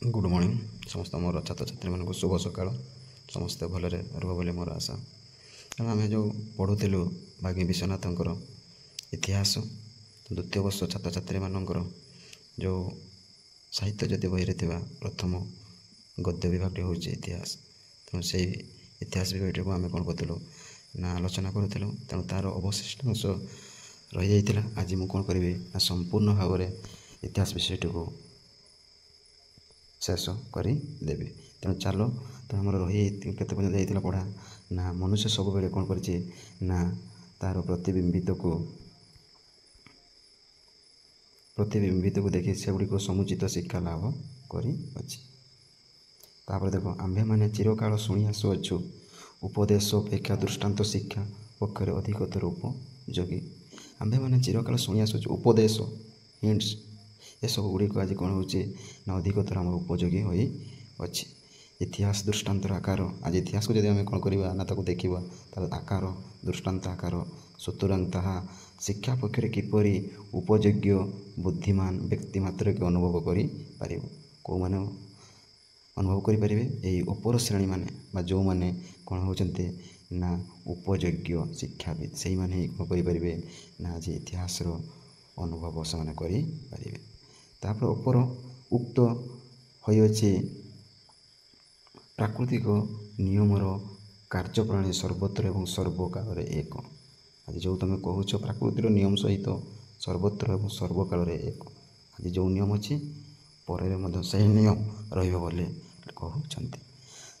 Good morning समस्त मोर छात्र छात्री मानक शुभ सकाळ समस्ते भलरे रुह बोली मोर आशा। आम जो पढ़ुलु भागी विश्वनाथंकर इतिहास द्वितीय वर्ष छात्र छात्री मानकर जो साहित्य जदि बही प्रथम गद्य विभाग हूँ इतिहास। तेणु से इतिहास विभाग को आम कौन करूँ ना आलोचना करूँ। तेणु तार अवशिष्ट अंश रही जाता। आज मुझे कौन करी ना संपूर्ण भाव में इतिहास विषयटी को शेष करदेवी। तेणु चल तो आम रही केते पर्यंत जाइए पढ़ा ना मनुष्य सब बेले कौन करी ना तार प्रतिबिंबित को देखि से गुड़िक समुचित शिक्षा लाभ कर देख आम्भे मैंने चिरकाल शुणी आसुअछु उपदेश अपेक्षा दृष्टांत शिक्षा पक्षरे अधिकतर उपयोगी। आम्भे मैंने चिरकाल शुणी आसुचु उपदेश हिंट्स ये सब गुड़िक आज कौन हो अधिकतर आम उपयोगी हो अच्छी। इतिहास दृष्टांतर आकार आज इतिहास को जब आम कौन करवा ना देखा आकार दृष्टांत आकार सुतरां ताहा शिक्षा पक्षरे किपरि उपयोग्य बुद्धिमान व्यक्ति मात्र के अनुभव कर कौ मैंने अनुभव करें यही उपर श्रेणी मैंने जो मैंने कौन होती ना उपयोग्य शिक्षाविद से मैंने ही कौन करें ना आज इतिहास अनुभव से करें। तापर उपर उक्त होइछि प्राकृतिक नियमर कार्यप्रणाली सर्वत्र एवं सर्वकाल एक। आज जो तुम कहूच प्राकृतिर नियम सहित सर्वत्र एवं सर्वकाल एक आज जो नियम अच्छी पर से नियम रही कहते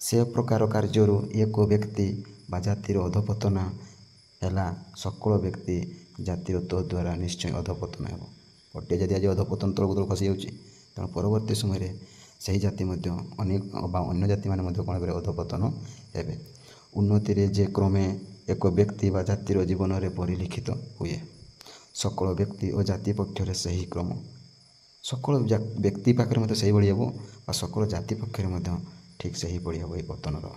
से प्रकार कार्य एक व्यक्ति बा जातिर अधपतन है सकल व्यक्ति जातिर तो द्वारा निश्चय अधपतन हो। गोटे जदि आज अधपतन तलक खसी जाऊँगी तेणु परवर्ती समय से जाति अनेक अन्य जाति मैंने कौन करें अधपतन हे। उन्नति जे क्रमे एक व्यक्ति बा जातिर जीवन में परिलिखित हुए सकल व्यक्ति और जाति पक्षर से ही क्रम सकल व्यक्ति पाखे से भाई हम सकल जाति पक्षर ठीक से ही भाई हम ये पतनर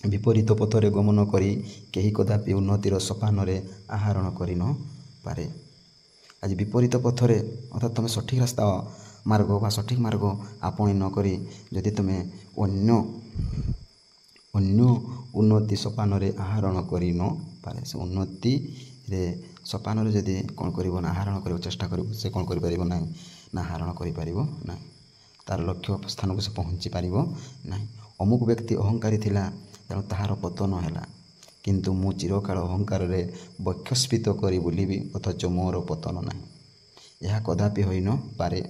विपरीत पथरे गमन करी केही कदापि उन्नतिर सोपान आहरण कर न पारे। आज विपरीत पथरे अर्थात तुम सठिक रास्ता मार्ग बा सठिक मार्ग आपणी नक जदि तुम अन्य उन्नति सोपान आहरण कर न पारे से उन्नति सोपान जदि कौन कर आहरण कर चेष्टा कर से कौन कर ना आहरण कर तार लक्ष्य स्थान को से पहुँची पार ना। अमुक व्यक्ति अहंकारी थिला तेणु ताहार पतन है किंतु मु चिरकाल अहंकार बक्षस्फीत करी बुलिबी अथच मोर पतन ना यह कदापि होई न पारे।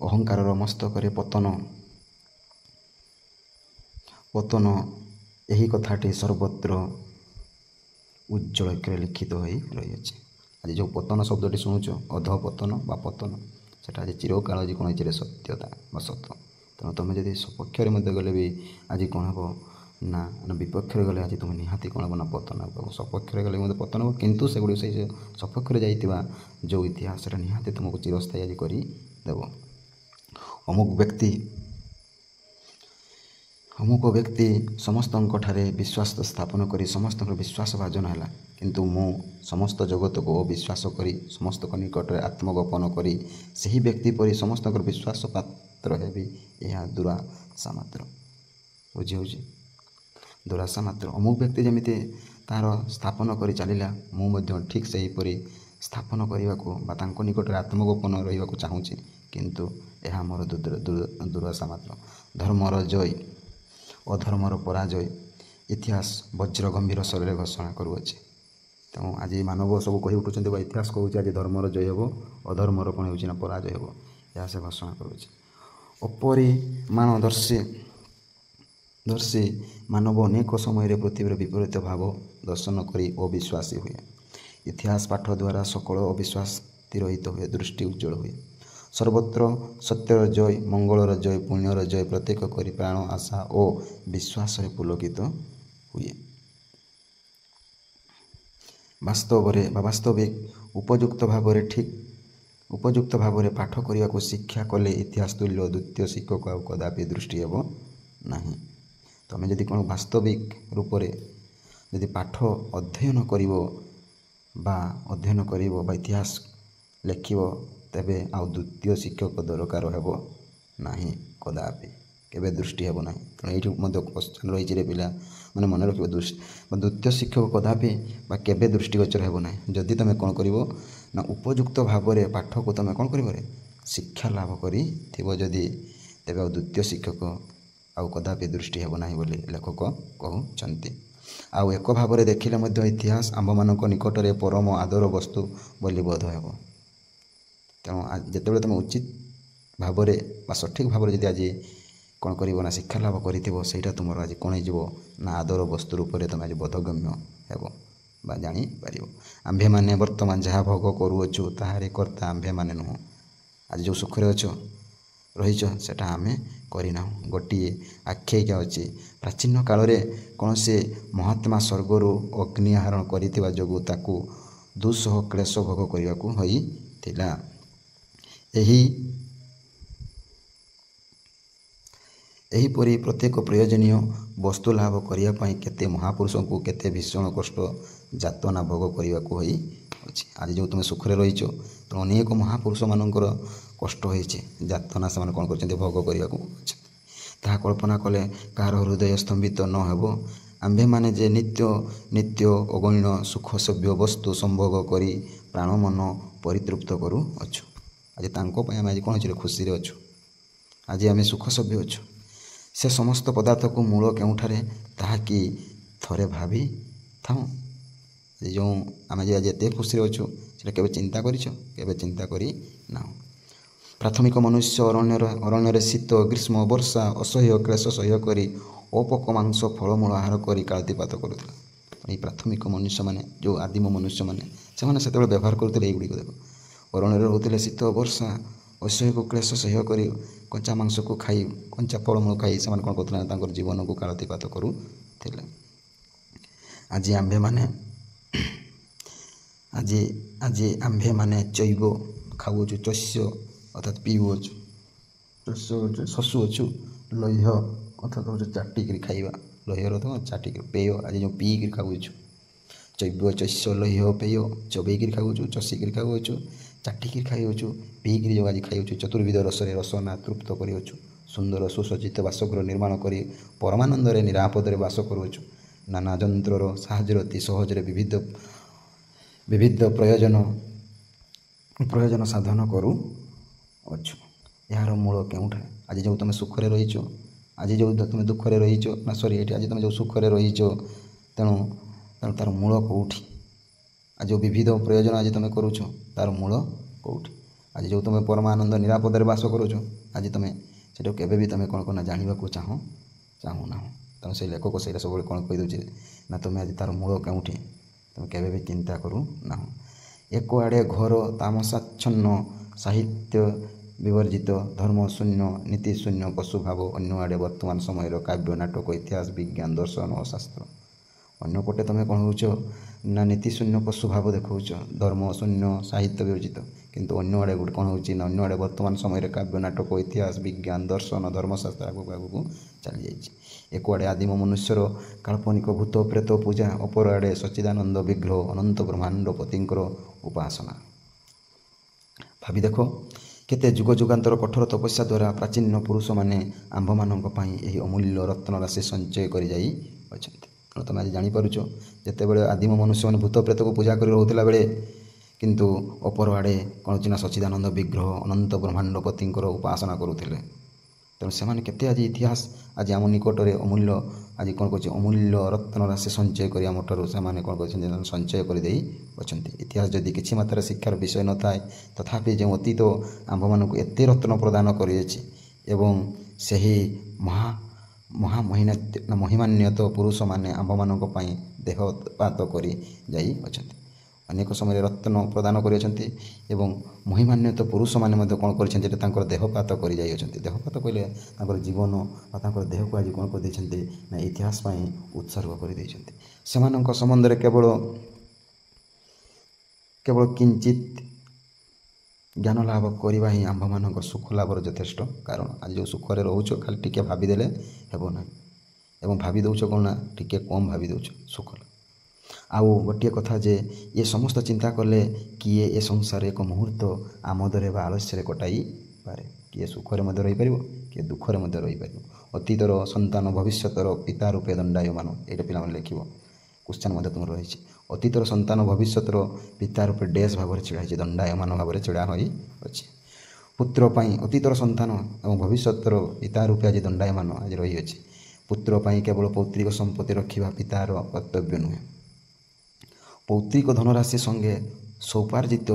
अहंकार मस्तक पतन पतन यही कथाटी सर्वत्र उज्ज्वल अक्षर लिखित हो रही है। आज जो पतन शब्दटी शुणुच अध पतन बा पतन सेटा आज चिरकाल आज कौन है सत्यता बा सत। तेणु तुम जब सपक्ष गले भी आज कौन हम ना विपक्ष गले आज तुम निहाती कौन हम ना पतन हम सपक्ष गले मत पतन हम किंतु से से सपक्ष जाइए जो इतिहास निहाती तुमको चिरस्थायी आज करदेव। अमुक व्यक्ति समस्त विश्वास स्थापन कर समस्त विश्वास भाजन है किंतु मु समस्त जगत को अविश्वास कर समस्त निकट में आत्मगोपन कर सही व्यक्ति पर समस्त विश्वास पात्र है यह दुराशा मात्र बुझी हो दुराशा मात्र। अमुक व्यक्ति जमी तार स्थापन कर चलला मुझे ठीक से हीपरी स्थापन करने को निकट में आत्मगोपन रहा चाहूँगी किंतु यह मोर दुराशा मात्र। धर्मर जय अधर्मर पराजय इतिहास वज्र गंभीर स्वरे घोषणा करुचे। तेणु आज मानव सब कही उठुं इतिहास कहूँ आज धर्मर जय हो अधर्मर कौन हो पराजय हो यह से घोषणा करुचे। अपरिमाण दर्शी मानव अनेक समय पृथ्वीर विपरीत भाव दर्शन करी अविश्वासी हुए। इतिहास पाठ द्वारा सकल अविश्वास तिरोहित हुए दृष्टि उज्ज्वल हुए सर्वत्र सत्यर जय मंगलर जय पुण्यर जय प्रत्येक करी प्राण आशा और विश्वास पुलकित हुए। वास्तविक उपयुक्त भाव में पाठ करने को शिक्षा कले इतिहास तुल्य द्वितीय शिक्षक आउ कदापि दृष्टि हेब नहीं। तुम जदि कौन वास्तविक रूप से जदि पाठ अध्ययन कर इतिहास लेख तेबे आउ द्वितीय शिक्षक दरकार हेब ନାହିଁ କଦାପି କେବେ ଦୃଷ୍ଟି ହେବ ନାହିଁ। ତେଣୁ ଏଇଠି ମଧ୍ୟ କ୍ୱେଶ୍ଚନ୍ ରହିଛି ରେ ପିଲା, ମାନେ ମନେ ରଖିବ ଦ୍ୱିତୀୟ ଶିକ୍ଷକ କଦାପି ବା କେବେ ଦୃଷ୍ଟିଗୋଚର ହେବ ନାହିଁ। ଯଦି ତୁମେ କ'ଣ କରିବ ନା ଉପଯୁକ୍ତ ଭାବରେ ପାଠକୁ ତୁମେ କ'ଣ କରିବ ରେ ଶିକ୍ଷା ଲାଭ କରିଥିବ ଯଦି, ତେବେ ଆଉ ଦ୍ୱିତୀୟ ଶିକ୍ଷକ ଆଉ କଦାପି ଦୃଷ୍ଟି ହେବ ନାହିଁ ବୋଲି ଲେଖକ କହୁଛନ୍ତି। ଆଉ ଏକ ଭାବରେ ଦେଖିଲେ ମଧ୍ୟ ଇତିହାସ ଆମ୍ଭମାନଙ୍କ ନିକଟରେ ପରମ ଆଦର ବସ୍ତୁ ବୋଲି ବୋଧ ହେବ। ତେଣୁ ଯେତେବେଳେ ତୁମେ ଉଚିତ ଭାବରେ ବା ସଠିକ୍ ଭାବରେ ଯଦି ଆଜି କ'ଣ କରିବ ନା ଶିକ୍ଷା ଲାଭ କରିଥିବ, ସେଇଟା ତୁମର ଆଜି କ'ଣ ହେଇଯିବ ନା ଆଦର ବସ୍ତୁ ରୂପରେ ତୁମେ ଆଜି ବୋଧଗମ୍ୟ ହେବ ବା ଜାଣିପାରିବ। ଆମ୍ଭେମାନେ ବର୍ତ୍ତମାନ ଯାହା ଭୋଗ କରୁଅଛୁ ତାହାରି କର୍ତ୍ତା ଆମ୍ଭେମାନେ ନୁହଁ। ଆଜି ଯେଉଁ ସୁଖରେ ରହିଛ ସେଟା ଆମେ କରିନାହୁଁ। ଗୋଟିଏ ଆଖ୍ୟାୟିକା ଅଛି, ପ୍ରାଚୀନ କାଳରେ କୌଣସି ମହାତ୍ମା ସ୍ୱର୍ଗରୁ ଅଗ୍ନି ଆହରଣ କରିଥିବା ଯୋଗୁଁ ତାକୁ ଦୁଃସହ କ୍ଲେଶ ଭୋଗ କରିବାକୁ ହୋଇଥିଲା। ଏହିପରି ପ୍ରତ୍ୟେକ ପ୍ରୟୋଜନୀୟ ବସ୍ତୁ ଲାଭ କରିବା ପାଇଁ କେତେ ମହାପୁରୁଷଙ୍କୁ କେତେ ଭୀଷଣ କଷ୍ଟ ଯାତନା ଭୋଗ କରିବାକୁ ହୋଇଅଛି। ଆଜି ଯେଉଁ ତୁମେ ସୁଖରେ ରହିଛ, ତେଣୁ ଅନେକ ମହାପୁରୁଷମାନଙ୍କର କଷ୍ଟ ହୋଇଛି, ଯାତନା ସେମାନେ କ'ଣ କରିଛନ୍ତି ଭୋଗ କରିବାକୁ ଅଛନ୍ତି। ତାହା କଳ୍ପନା କଲେ କାହାର ହୃଦୟ ସ୍ତମ୍ଭିତ ନ ହେବ। ଆମ୍ଭେମାନେ ଯେ ନିତ୍ୟ ଅଗଣ୍ୟ ସୁଖସଭ୍ୟ ବସ୍ତୁ ସମ୍ଭୋଗ କରି ପ୍ରାଣ ମନ ପରିତୃପ୍ତ କରୁଅଛୁ। ଆଜି ତାଙ୍କ ପାଇଁ ଆମେ ଆଜି କ'ଣ ଅଛି ଖୁସିରେ ଅଛୁ। ଆଜି ଆମେ ସୁଖସଭ୍ୟ ଅଛୁ। ସେ ସମସ୍ତ ପଦାର୍ଥକୁ ମୂଳ କେଉଁଠାରେ ତାହା କି ଥରେ ଭାବିଥାଉ। ଆଜି ଯେଉଁ ଆମେ ଯେ ଆଜି ଏତେ ଖୁସିରେ ଅଛୁ, ସେଟା କେବେ ଚିନ୍ତା କରିଛ? କେବେ ଚିନ୍ତା କରି ନାହୁଁ। ପ୍ରାଥମିକ ମନୁଷ୍ୟ ଅରଣ୍ୟରେ ଶୀତ ଗ୍ରୀଷ୍ମ ବର୍ଷା ଅସହ୍ୟ କ୍ଲେଶ ସହ୍ୟ କରି ଅପୋକ ମାଂସ ଫଳମୂଳ ଆହାର କରି କାଳାତିପାତ କରୁଥିଲା। ଏହି ପ୍ରାଥମିକ ମନୁଷ୍ୟମାନେ, ଯେଉଁ ଆଦିମ ମନୁଷ୍ୟମାନେ, ସେମାନେ ସେତେବେଳେ ବ୍ୟବହାର କରୁଥିଲେ ଏଇଗୁଡ଼ିକ। ଦେଖ, ଅରଣ୍ୟରେ ରହୁଥିଲେ, ଶୀତ ବର୍ଷା ଅସହ୍ୟକୁ କ୍ଲେଶ ସହ୍ୟ କରି କଞ୍ଚା ମାଂସକୁ ଖାଇ କଞ୍ଚା ଫଳମୂଳ ଖାଇ ସେମାନେ କ'ଣ କରୁଥିଲେ, ତାଙ୍କର ଜୀବନକୁ କାଳାତିପାତ କରୁଥିଲେ। ଆଜି ଆମ୍ଭେମାନେ ଚୈବ ଖାଉଅଛୁ, ଚସ୍ୟ ଅର୍ଥାତ୍ ପିଉଅଛୁ, ଶଶୁଅଛୁ, ଲହ୍ୟ ଅର୍ଥାତ୍ ହେଉଛି ଚାଟିକିରି ଖାଇବା, ଲହ୍ୟର ତ ଚାଟିକିରି, ପେୟ ଆଜି ଯେଉଁ ପିଇକିରି ଖାଉଅଛୁ, ଚୈବ ଚସ୍ୟ ଲହ୍ୟ ପେୟ, ଚୋବେଇକିରି ଖାଉଅଛୁ, ଚଷିକିରି ଖାଉଅଛୁ, ଚାଟିକିରି ଖାଇଅଛୁ, ପିଇକିରି ଯେଉଁ ଆଜି ଖାଇଅଛୁ, ଚତୁର୍ବିଧ ରସରେ ରସନା ତୃପ୍ତ କରିଅଛୁ, ସୁନ୍ଦର ସୁସଜ୍ଜିତ ବାସଗୃହ ନିର୍ମାଣ କରି ପରମାନନ୍ଦରେ ନିରାପଦରେ ବାସ କରୁଅଛୁ, ନାନା ଯନ୍ତ୍ରର ସାହାଯ୍ୟରେ ଅତି ସହଜରେ ବିବିଧ ପ୍ରୟୋଜନ ସାଧନ କରୁଅଛୁ। ଏହାର ମୂଳ କେଉଁଠାରେ? ଆଜି ଯେଉଁ ତୁମେ ସୁଖରେ ରହିଛ, ଆଜି ଯେଉଁ ତୁମେ ଦୁଃଖରେ ରହିଛ, ଏଠି ଆଜି ତୁମେ ଯେଉଁ ସୁଖରେ ରହିଛ, ତେଣୁ ତା'ର ମୂଳ କେଉଁଠି? ଆଜି ଯେଉଁ ବିବିଧ ପ୍ରୟୋଜନ ଆଜି ତୁମେ କରୁଛ, ତା'ର ମୂଳ କେଉଁଠି? ଆଜି ଯେଉଁ ତୁମେ ପରମାନନ୍ଦ ନିରାପଦରେ ବାସ କରୁଛ, ଆଜି ତୁମେ ସେଟାକୁ କେବେ ବି ତୁମେ କ'ଣ ଜାଣିବାକୁ ଚାହୁଁନାହୁଁ। ତେଣୁ ସେଇ ଲେଖକ ସେଇଟା ସବୁବେଳେ କ'ଣ କହିଦେଉଛି ନା ତୁମେ ଆଜି ତା'ର ମୂଳ କେଉଁଠି ତୁମେ କେବେ ବି ଚିନ୍ତା କରୁନାହୁଁ। ଏକ ଆଡ଼େ ଘୋର ତାମସାଚ୍ଛନ୍ନ ସାହିତ୍ୟ ବିବର୍ଜିତ ଧର୍ମଶୂନ୍ୟ ନୀତିଶୂନ୍ୟ ପଶୁଭାବ, ଅନ୍ୟ ଆଡ଼େ ବର୍ତ୍ତମାନ ସମୟର କାବ୍ୟ ନାଟକ ଇତିହାସ ବିଜ୍ଞାନ ଦର୍ଶନ ଓ ଶାସ୍ତ୍ର। ଅନ୍ୟପଟେ ତୁମେ କ'ଣ ହେଉଛ ନା ନୀତିଶୂନ୍ୟ ପଶୁଭାବ ଦେଖାଉଛ, ଧର୍ମଶୂନ୍ୟ ସାହିତ୍ୟ ବିବର୍ଜିତ, କିନ୍ତୁ ଅନ୍ୟ ଆଡ଼େ ଗୋଟେ କ'ଣ ହେଉଛି ନା ଅନ୍ୟ ଆଡ଼େ ବର୍ତ୍ତମାନ ସମୟରେ କାବ୍ୟ ନାଟକ ଇତିହାସ ବିଜ୍ଞାନ ଦର୍ଶନ ଧର୍ମଶାସ୍ତ୍ର ଆଗକୁ ଚାଲିଯାଇଛି। ଏକ ଆଡ଼େ ଆଦିମ ମନୁଷ୍ୟର କାଳ୍ପନିକ ଭୂତ ପ୍ରେତ ପୂଜା, ଅପର ଆଡ଼େ ସଚ୍ଚିଦାନନ୍ଦ ବିଗ୍ରହ ଅନନ୍ତ ବ୍ରହ୍ମାଣ୍ଡ ପତିଙ୍କର ଉପାସନା। ଭାବି ଦେଖ, କେତେ ଯୁଗ ଯୁଗାନ୍ତର କଠୋର ତପସ୍ୟା ଦ୍ୱାରା ପ୍ରାଚୀନ ପୁରୁଷମାନେ ଆମ୍ଭମାନଙ୍କ ପାଇଁ ଏହି ଅମୂଲ୍ୟ ରତ୍ନରାଶି ସଞ୍ଚୟ କରି ଯାଇଅଛନ୍ତି। ତେଣୁ ତୁମେ ଆଜି ଜାଣିପାରୁଛ, ଯେତେବେଳେ ଆଦିମ ମନୁଷ୍ୟମାନେ ଭୂତ ପ୍ରେତକୁ ପୂଜା କରି ରହୁଥିଲା ବେଳେ, କିନ୍ତୁ ଅପର ଆଡ଼େ କ'ଣ ହେଉଛି ନା ସଚ୍ଚିଦାନନ୍ଦ ବିଗ୍ରହ ଅନନ୍ତ ବ୍ରହ୍ମାଣ୍ଡ ପତିଙ୍କର ଉପାସନା କରୁଥିଲେ। ତେଣୁ ସେମାନେ କେତେ ଆଜି ଇତିହାସ ଆଜି ଆମ ନିକଟରେ ଅମୂଲ୍ୟ ଆଜି କ'ଣ କରୁଛି ଅମୂଲ୍ୟ ରତ୍ନରାଶି ସଞ୍ଚୟ କରି ଆମଠାରୁ ସେମାନେ କ'ଣ କରିଛନ୍ତି ସଞ୍ଚୟ କରିଦେଇ ଅଛନ୍ତି। ଇତିହାସ ଯଦି କିଛି ମାତ୍ରାରେ ଶିକ୍ଷାର ବିଷୟ ନଥାଏ, ତଥାପି ଯେଉଁ ଅତୀତ ଆମ୍ଭମାନଙ୍କୁ ଏତେ ରତ୍ନ ପ୍ରଦାନ କରିଅଛି ଏବଂ ସେହି ମହିମାନ୍ୱିତ ପୁରୁଷମାନେ ଆମ୍ଭମାନଙ୍କ ପାଇଁ ଦେହପାତ କରି ଯାଇଅଛନ୍ତି। ଅନେକ ସମୟରେ ରତ୍ନ ପ୍ରଦାନ କରିଅଛନ୍ତି ଏବଂ ମହିମାନ୍ୱିତ ପୁରୁଷମାନେ ମଧ୍ୟ କ'ଣ କରିଛନ୍ତି, ଯେ ତାଙ୍କର ଦେହପାତ କରି ଯାଇଅଛନ୍ତି। ଦେହପାତ କହିଲେ ତାଙ୍କର ଜୀବନ ବା ତାଙ୍କର ଦେହକୁ ଆଜି କ'ଣ କରିଦେଇଛନ୍ତି ନା ଇତିହାସ ପାଇଁ ଉତ୍ସର୍ଗ କରିଦେଇଛନ୍ତି। ସେମାନଙ୍କ ସମ୍ବନ୍ଧରେ କେବଳ କିଞ୍ଚିତ୍ ଜ୍ଞାନ ଲାଭ କରିବା ହିଁ ଆମ୍ଭମାନଙ୍କର ସୁଖ ଲାଭର ଯଥେଷ୍ଟ କାରଣ। ଆଜି ଯେଉଁ ସୁଖରେ ରହୁଛ, ଖାଲି ଟିକେ ଭାବିଦେଲେ ହେବ ନାହିଁ ଏବଂ ଭାବି ଦେଉଛ କ'ଣ ନା ଟିକେ କମ୍ ଭାବି ଦେଉଛ ସୁଖ। ଆଉ ଗୋଟିଏ କଥା ଯେ ଏ ସମସ୍ତ ଚିନ୍ତା କଲେ କିଏ ଏ ସଂସାର ଏକ ମୁହୂର୍ତ୍ତ ଆମୋଦରେ ବା ଆଳସ୍ୟରେ କଟାଇ ପାରେ? କିଏ ସୁଖରେ ମଧ୍ୟ ରହିପାରିବ, କିଏ ଦୁଃଖରେ ମଧ୍ୟ ରହିପାରିବ। ଅତୀତର ସନ୍ତାନ ଭବିଷ୍ୟତର ପିତା ରୂପେ ଦଣ୍ଡାୟମାନ। ଏଇଟା ପିଲାମାନେ ଲେଖିବ, କ୍ୱେଶ୍ଚନ୍ ମଧ୍ୟ ତୁମର ରହିଛି। ଅତୀତର ସନ୍ତାନ ଭବିଷ୍ୟତର ପିତା ରୂପେ ଡ୍ୟାସ୍ ଭାବରେ ଛିଡ଼ା ହେଇଛି, ଦଣ୍ଡାୟମାନ ଭାବରେ ଛିଡ଼ା ହୋଇଅଛି। ପୁତ୍ର ପାଇଁ ଅତୀତର ସନ୍ତାନ ଏବଂ ଭବିଷ୍ୟତର ପିତା ରୂପେ ଆଜି ଦଣ୍ଡାୟମାନ ଆଜି ରହିଅଛି। ପୁତ୍ର ପାଇଁ କେବଳ ପୌତ୍ରିକ ସମ୍ପତ୍ତି ରଖିବା ପିତାର କର୍ତ୍ତବ୍ୟ ନୁହେଁ। ପୌତ୍ରିକ ଧନରାଶି ସଙ୍ଗେ ସୌପାର୍ଜିତ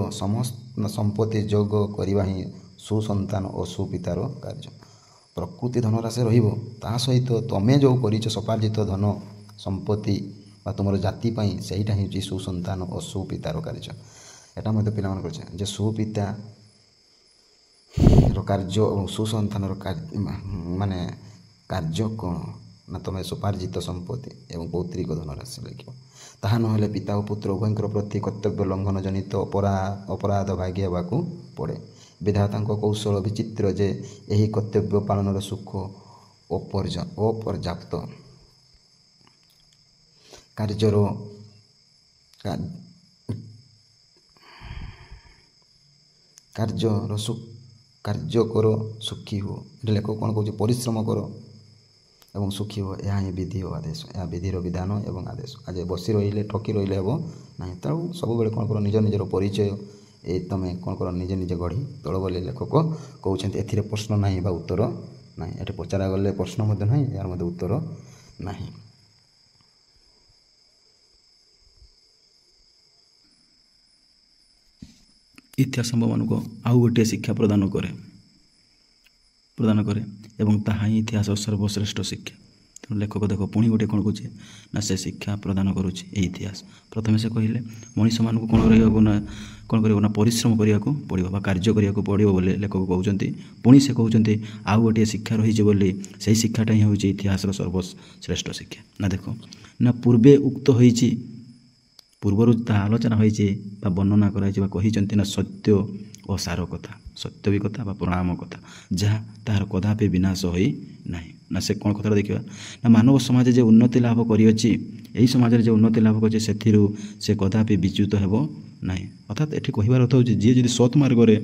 ସମ୍ପତ୍ତି ଯୋଗ କରିବା ହିଁ ସୁସନ୍ତାନ ଓ ସୁପିତାର କାର୍ଯ୍ୟ। ପ୍ରକୃତି ଧନରାଶି ରହିବ, ତା ସହିତ ତୁମେ ଯେଉଁ କରିଛ ସୌପାର୍ଜିତ ଧନ ସମ୍ପତ୍ତି ବା ତୁମର ଜାତି ପାଇଁ, ସେଇଟା ହେଉଛି ସୁସନ୍ତାନ ଓ ସୁପିତାର କାର୍ଯ୍ୟ। ଏଟା ମଧ୍ୟ ପିଲାମାନଙ୍କର ଅଛି ଯେ ସୁପିତାର କାର୍ଯ୍ୟ ଏବଂ ସୁସନ୍ତାନର ମାନେ କାର୍ଯ୍ୟ କ'ଣ ନା ତୁମେ ସୌପାର୍ଜିତ ସମ୍ପତ୍ତି ଏବଂ ପୌତ୍ରିକ ଧନରାଶି ଲେଖିବ। ତାହା ନହେଲେ ପିତା ଓ ପୁତ୍ର ଉଭୟଙ୍କର ପ୍ରତି କର୍ତ୍ତବ୍ୟ ଲଙ୍ଘନ ଜନିତ ଅପରାଧ ଭାଗି ହେବାକୁ ପଡ଼େ। ବିଧାତାଙ୍କ କୌଶଳ ବିଚିତ୍ର ଯେ ଏହି କର୍ତ୍ତବ୍ୟ ପାଳନର ସୁଖ ଅପର୍ଯ୍ୟାପ୍ତ। କାର୍ଯ୍ୟ କର ସୁଖୀ ହୁଅ। ଏଠି ଲେଖକ କ'ଣ କହୁଛି? ପରିଶ୍ରମ କର ଏବଂ ସୁଖୀ ହୁଅ। ଏହା ହିଁ ବିଧି ଓ ଆଦେଶ, ଏହା ବିଧିର ବିଧାନ ଏବଂ ଆଦେଶ। ଆଜି ବସି ରହିଲେ ଠକି ରହିଲେ ହେବ ନାହିଁ। ତେଣୁ ସବୁବେଳେ କ'ଣ କର, ନିଜର ପରିଚୟ ତୁମେ କ'ଣ କର, ନିଜେ ଗଢ଼ି ତୋଳ ବୋଲି ଲେଖକ କହୁଛନ୍ତି। ଏଥିରେ ପ୍ରଶ୍ନ ନାହିଁ ବା ଉତ୍ତର ନାହିଁ। ଏଠି ପଚରାଗଲେ ପ୍ରଶ୍ନ ମଧ୍ୟ ନାହିଁ, ଏହାର ମଧ୍ୟ ଉତ୍ତର ନାହିଁ। ଇତିହାସ ଆମ୍ଭମାନଙ୍କୁ ଆଉ ଗୋଟିଏ ଶିକ୍ଷା ପ୍ରଦାନ କରେ ଏବଂ ତାହା ହିଁ ଇତିହାସର ସର୍ବଶ୍ରେଷ୍ଠ ଶିକ୍ଷା। ତେଣୁ ଲେଖକ ଦେଖ ପୁଣି ଗୋଟିଏ କ'ଣ କହୁଛି ନା ସେ ଶିକ୍ଷା ପ୍ରଦାନ କରୁଛି ଏହି ଇତିହାସ। ପ୍ରଥମେ ସେ କହିଲେ ମଣିଷମାନଙ୍କୁ କ'ଣ କରିବ ନା ପରିଶ୍ରମ କରିବାକୁ ପଡ଼ିବ ବା କାର୍ଯ୍ୟ କରିବାକୁ ପଡ଼ିବ ବୋଲି ଲେଖକ କହୁଛନ୍ତି। ପୁଣି ସେ କହୁଛନ୍ତି ଆଉ ଗୋଟିଏ ଶିକ୍ଷା ରହିଛି ବୋଲି, ସେହି ଶିକ୍ଷାଟା ହିଁ ହେଉଛି ଇତିହାସର ସର୍ବଶ୍ରେଷ୍ଠ ଶିକ୍ଷା। ନା ଦେଖ ନା ପୂର୍ବରୁ ତାହା ଆଲୋଚନା ହୋଇଛି ବା ବର୍ଣ୍ଣନା କରାଯାଇଛି ବା କହିଛନ୍ତି ନା ସତ୍ୟ ଓ ସାର କଥା, ସତ୍ୟ ବି କଥା ବା ପ୍ରଣାମ କଥା, ଯାହା ତାହାର କଦାପି ବିନାଶ ହୋଇ ନାହିଁ। ନା ସେ କ'ଣ କଥାଟା ଦେଖିବା ନା ମାନବ ସମାଜ ଯେ ଉନ୍ନତି ଲାଭ କରିଅଛି, ଏହି ସମାଜରେ ଯେ ଉନ୍ନତି ଲାଭ କରିଛି ସେଥିରୁ ସେ କଦାପି ବିଚ୍ୟୁତ ହେବ ନାହିଁ। ଅର୍ଥାତ୍ ଏଠି କହିବାର ଅର୍ଥ ହେଉଛି ଯିଏ ଯଦି ସତ୍ ମାର୍ଗରେ